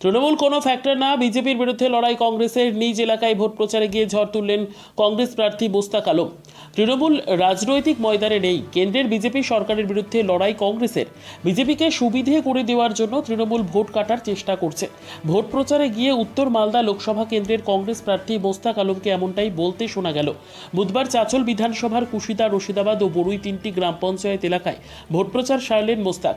তৃণমূল কোনো ফ্যাক্টর না, বিজেপির বিরুদ্ধে লড়াই কংগ্রেসের। নিজ এলাকায় ভোট প্রচারে গিয়ে ঝড় তুললেন কংগ্রেস প্রার্থী মোস্তাক আলম। তৃণমূল রাজনৈতিক ময়দানে নেই, কেন্দ্রের বিজেপি সরকারের বিরুদ্ধে লড়াই কংগ্রেসের। বিজেপিকে সুবিধে করে দেওয়ার জন্য তৃণমূল ভোট কাটার চেষ্টা করছে। ভোট প্রচারে গিয়ে উত্তর মালদা লোকসভা কেন্দ্রের কংগ্রেস প্রার্থী মোস্তাক আলমকে এমনটাই বলতে শোনা গেল। বুধবার চাচল বিধানসভার কুশিদা, রশিদাবাদ ও বড়ুই তিনটি গ্রাম পঞ্চায়েত এলাকায় ভোট প্রচার সারলেন মোস্তাক।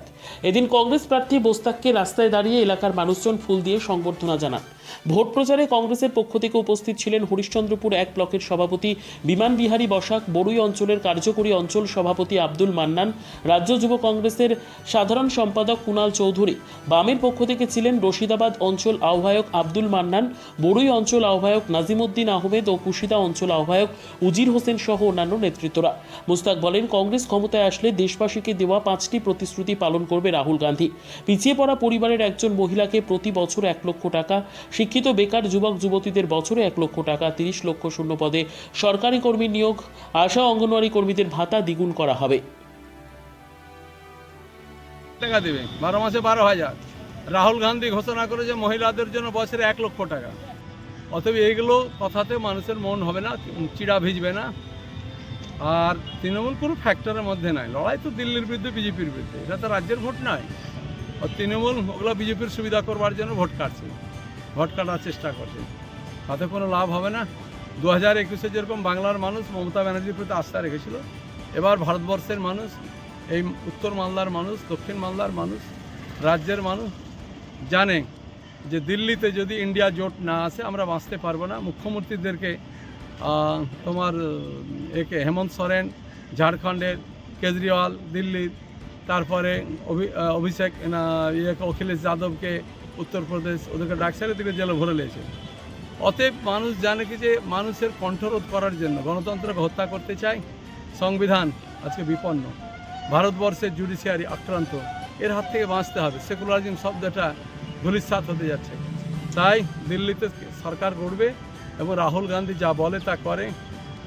এদিন কংগ্রেস প্রার্থী মোস্তাককে রাস্তায় দাঁড়িয়ে এলাকার মানুষজন ফুল দিয়ে সংবর্ধনা জানান। ভোট প্রচারে কংগ্রেসের পক্ষ থেকে উপস্থিত ছিলেন হরিশ্চন্দ্রপুর 1 ব্লকের সভাপতি বিমান বিহারী বসাক, বড়ুই অঞ্চলের কার্যকরী অঞ্চল সভাপতি আব্দুল মান্নান, রাজ্য যুব কংগ্রেসের সাধারণ সম্পাদক কুনাল চৌধুরী। বামের পক্ষ থেকে ছিলেন রশিদাবাদ অঞ্চল আহ্বায়ক আব্দুল মান্নান, বড়ুই অঞ্চল আহ্বায়ক নাজিমুদ্দিন আহমেদ ও কুশিদা অঞ্চল আহ্বায়ক উজির হোসেন সহ অন্যান্য নেতৃত্বরা। মোস্তাক বলেন, কংগ্রেস ক্ষমতায় আসলে দেশবাসীকে দেওয়া 5টি প্রতিশ্রুতি পালন করবে রাহুল গান্ধী। পিছিয়ে পড়া পরিবারের একজন মহিলাকে প্রতি বছর 1 লক্ষ টাকা, শিক্ষিত বেকার যুবক যুবতীদের বছরে 1 লক্ষ টাকা, 30 লক্ষ শূন্য পদে সরকারি কর্মী নিয়োগ, আশা অঙ্গনওয়াড়ি কর্মীদের ভাতা দ্বিগুণ করা হবে। টাকা দেবে 12 মাসে 12,000। রাহুল গান্ধী ঘোষণা করেছে মহিলাদের জন্য বছরে 1 লক্ষ টাকা। অতএব এইগুলো কথাতে মানুষের মন হবে না, চিড়া ভিজবে না। আর তৃণমূল কোনো ফ্যাক্টরের মধ্যে নাই, লড়াই তো দিল্লির বিরুদ্ধে, বিজেপির বিরুদ্ধে। এটা তো রাজ্যের ভোট নয়। আর তৃণমূল ওগুলো বিজেপির সুবিধা করবার জন্য ভোট কাটছে, ভোট কাটার চেষ্টা করছে। তাতে কোনো লাভ হবে না। 2021-এ যেরকম বাংলার মানুষ মমতা ব্যানার্জির প্রতি আস্থা রেখেছিল, এবার ভারতবর্ষের মানুষ, এই উত্তর মালদার মানুষ, দক্ষিণ মালদার মানুষ, রাজ্যের মানুষ জানে যে দিল্লিতে যদি ইন্ডিয়া জোট না আসে আমরা বাঁচতে পারবো না। মুখ্যমন্ত্রীদেরকে তোমার একে হেমন্ত সোরেন ঝাড়খণ্ডের, কেজরিওয়াল দিল্লির, তারপরে অভিষেক অখিলেশ যাদবকে উত্তরপ্রদেশ, ওদেরকে ডাকসারে থেকে জেলে ভরে নিয়েছে। অতএব মানুষ জানে কি যে মানুষের কণ্ঠরোধ করার জন্য গণতন্ত্রকে হত্যা করতে চায়। সংবিধান আজকে বিপন্ন, ভারতবর্ষের জুডিশিয়ারি আক্রান্ত, এর হাত থেকে বাঁচতে হবে। সেকুলারিজম শব্দটা ধূলিসাৎ হতে যাচ্ছে। তাই দিল্লিতে সরকার গড়বে এবং রাহুল গান্ধী যা বলে তা করে।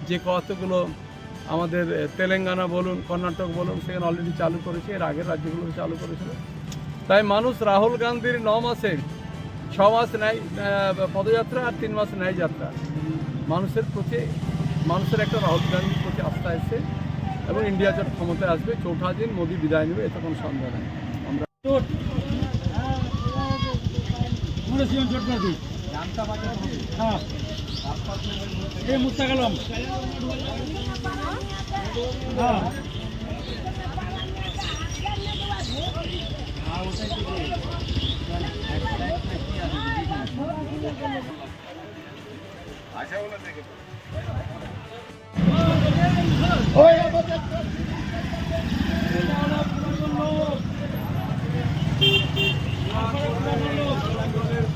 যে কতগুলো আমাদের তেলেঙ্গানা বলুন, কর্ণাটক বলুন, সেখানে অলরেডি চালু করেছে, এর আগের রাজ্যগুলো চালু করেছিল। তাই মানুষ রাহুল গান্ধীর 9 মাসে 6 মাস ন্যায় পদযাত্রা আর 3 মাস ন্যায় যাত্রা, মানুষের প্রতি মানুষের একটা রাহুল গান্ধীর প্রতি আস্থা এসছে এবং ইন্ডিয়া জোট ক্ষমতায় আসবে। 4ঠা দিন মোদী বিদায় নেবে, এতে কোনো সন্দেহ নেই। আমরা মোস্তাক আলম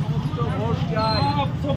সমস্ত ভোট চাই।